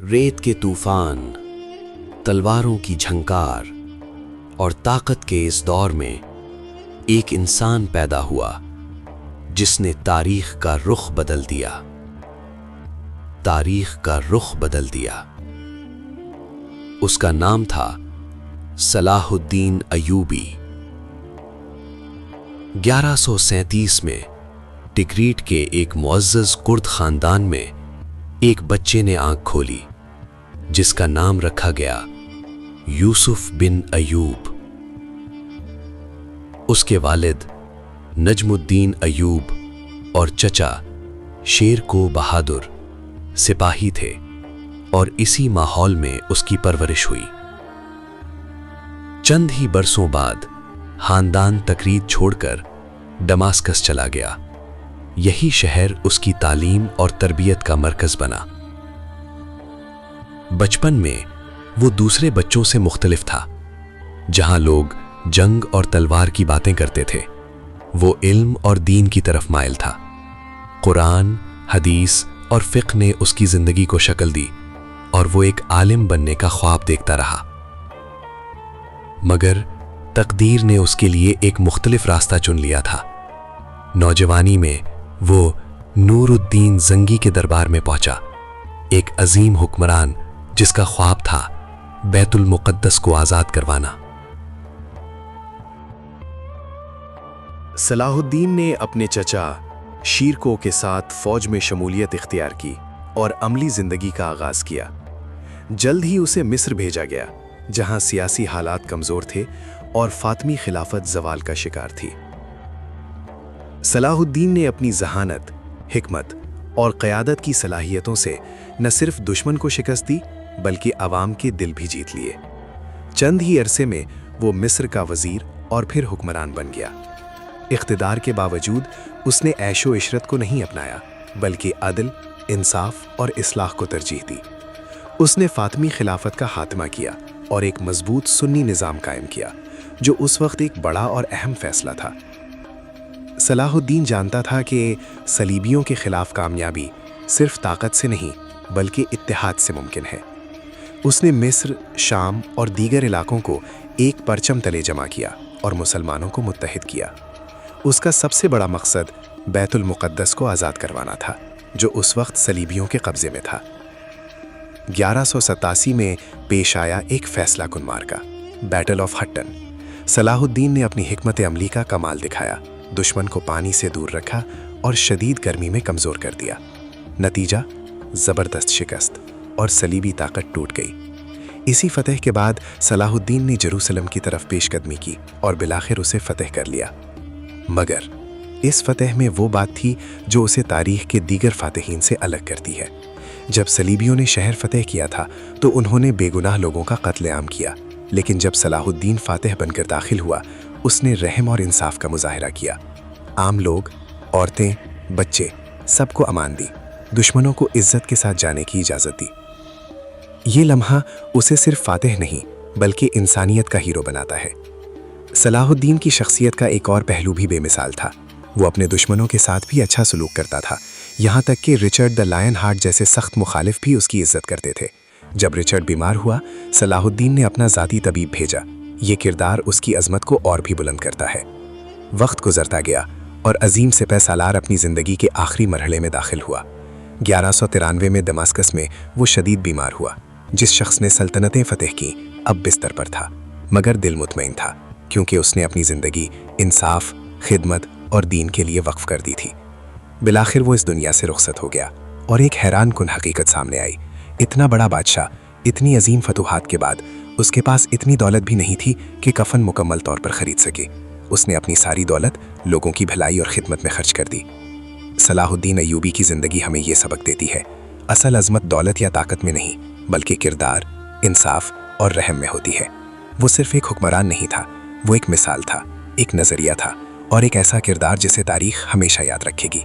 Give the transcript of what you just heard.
रेत के तूफान, तलवारों की झंकार और ताकत के इस दौर में एक इंसान पैदा हुआ जिसने तारीख का रुख बदल दिया। तारीख का रुख बदल दिया। उसका नाम था सलाहुद्दीन अय्यूबी। 1137 में टिकरीट के एक मुअज़्ज़ज़ कुर्द खानदान में एक बच्चे ने आंख खोली जिसका नाम रखा गया यूसुफ बिन अय्यूब। उसके वालिद नजमुद्दीन अय्यूब और चचा शेर को बहादुर सिपाही थे और इसी माहौल में उसकी परवरिश हुई। चंद ही बरसों बाद खानदान तकरीत छोड़कर दमास्कस चला गया। यही शहर उसकी तालीम और तरबियत का मरकज बना। बचपन में वो दूसरे बच्चों से मुख्तलिफ था। जहां लोग जंग और तलवार की बातें करते थे, वो इल्म और दीन की तरफ माइल था। कुरान, हदीस और फ़िक़्ह ने उसकी ज़िंदगी को शक्ल दी और वो एक आलिम बनने का ख्वाब देखता रहा। मगर तकदीर ने उसके लिए एक मुख्तलिफ रास्ता चुन लिया था। नौजवानी में वो नूरुद्दीन जंगी के दरबार में पहुंचा, एक अजीम हुक्मरान जिसका ख्वाब था बैतुल मुक़द्दस को आज़ाद करवाना। सलाहुद्दीन ने अपने चचा शीरको के साथ फ़ौज में शमूलियत इख्तियार की और अमली ज़िंदगी का आगाज़ किया। जल्द ही उसे मिस्र भेजा गया, जहां सियासी हालात कमज़ोर थे और फ़ातिमी खिलाफत ज़वाल का शिकार थी। सलाहुद्दीन ने अपनी ज़हानत, हिकमत और क़यादत की सलाहियतों से न सिर्फ दुश्मन को शिकस्त दी बल्कि अवाम के दिल भी जीत लिए। चंद ही अरसे में वो मिस्र का वज़ीर और फिर हुक्मरान बन गया। इख्तिदार के बावजूद उसने ऐशो इशरत को नहीं अपनाया बल्कि अदल, इंसाफ और इस्लाह को तरजीह दी। उसने फ़ातिमी खिलाफत का खात्मा किया और एक मजबूत सुन्नी निज़ाम कायम किया, जो उस वक्त एक बड़ा और अहम फैसला था। सलाहुद्दीन जानता था कि सलीबियों के खिलाफ कामयाबी सिर्फ ताकत से नहीं बल्कि इत्तेहाद से मुमकिन है। उसने मिस्र, शाम और दीगर इलाकों को एक परचम तले जमा किया और मुसलमानों को मुत्तहिद किया। उसका सबसे बड़ा मकसद बैतुल मुक़द्दस को आज़ाद करवाना था, जो उस वक्त सलीबियों के कब्ज़े में था। 1187 में पेश आया एक फैसला कुन मार्का, बैटल ऑफ हट्टन। सलाहुद्दीन ने अपनी हिकमत अमली का कमाल दिखाया, दुश्मन को पानी से दूर रखा और शदीद गर्मी में कमज़ोर कर दिया। नतीजा ज़बरदस्त शिकस्त और सलीबी ताकत टूट गई। इसी फतह के बाद सलाहुद्दीन ने जेरूसलम की तरफ पेशकदमी की और बिलाखिर उसे फतह कर लिया। मगर इस फतह में वो बात थी जो उसे तारीख के दीगर फातिहीन से अलग करती है। जब सलीबियों ने शहर फतह किया था तो उन्होंने बेगुनाह लोगों का कत्लेआम किया, लेकिन जब सलाहुद्दीन फातिह बनकर दाखिल हुआ उसने रहम और इंसाफ का मुजाहिरा किया। आम लोग, औरतें, बच्चे सबको अमान दी, दुश्मनों को इज्जत के साथ जाने की इजाज़त दी। ये लम्हा उसे सिर्फ फातिह नहीं बल्कि इंसानियत का हीरो बनाता है। सलाहुद्दीन की शख्सियत का एक और पहलू भी बेमिसाल था। वो अपने दुश्मनों के साथ भी अच्छा सलूक करता था, यहाँ तक कि रिचर्ड द लायन हार्ट जैसे सख्त मुखालिफ भी उसकी इज्जत करते थे। जब रिचर्ड बीमार हुआ, सलाहुद्दीन ने अपना ज़ाती तबीब भेजा। ये किरदार उसकी अज़मत को और भी बुलंद करता है। वक्त गुजरता गया और अजीम सिपह सालार अपनी ज़िंदगी के आखिरी मरहले में दाखिल हुआ। 1193 में दमास्कस में वो शदीद बीमार हुआ। जिस शख्स ने सल्तनतें फ़तेह की अब बिस्तर पर था, मगर दिल मुतमईन था, क्योंकि उसने अपनी ज़िंदगी इंसाफ, खिदमत और दीन के लिए वक्फ कर दी थी। बिलाखिर वो इस दुनिया से रुखसत हो गया और एक हैरान कुन हकीकत सामने आई। इतना बड़ा बादशाह, इतनी अजीम फतूहात के बाद उसके पास इतनी दौलत भी नहीं थी कि कफन मुकम्मल तौर पर ख़रीद सके। उसने अपनी सारी दौलत लोगों की भलाई और खिदमत में खर्च कर दी। सलाहुद्दीन अय्यूबी की ज़िंदगी हमें ये सबक देती है, असल अज़मत दौलत या ताकत में नहीं बल्कि किरदार, इंसाफ और रहम में होती है। वो सिर्फ एक हुक्मरान नहीं था, वो एक मिसाल था, एक नज़रिया था और एक ऐसा किरदार जिसे तारीख़ हमेशा याद रखेगी।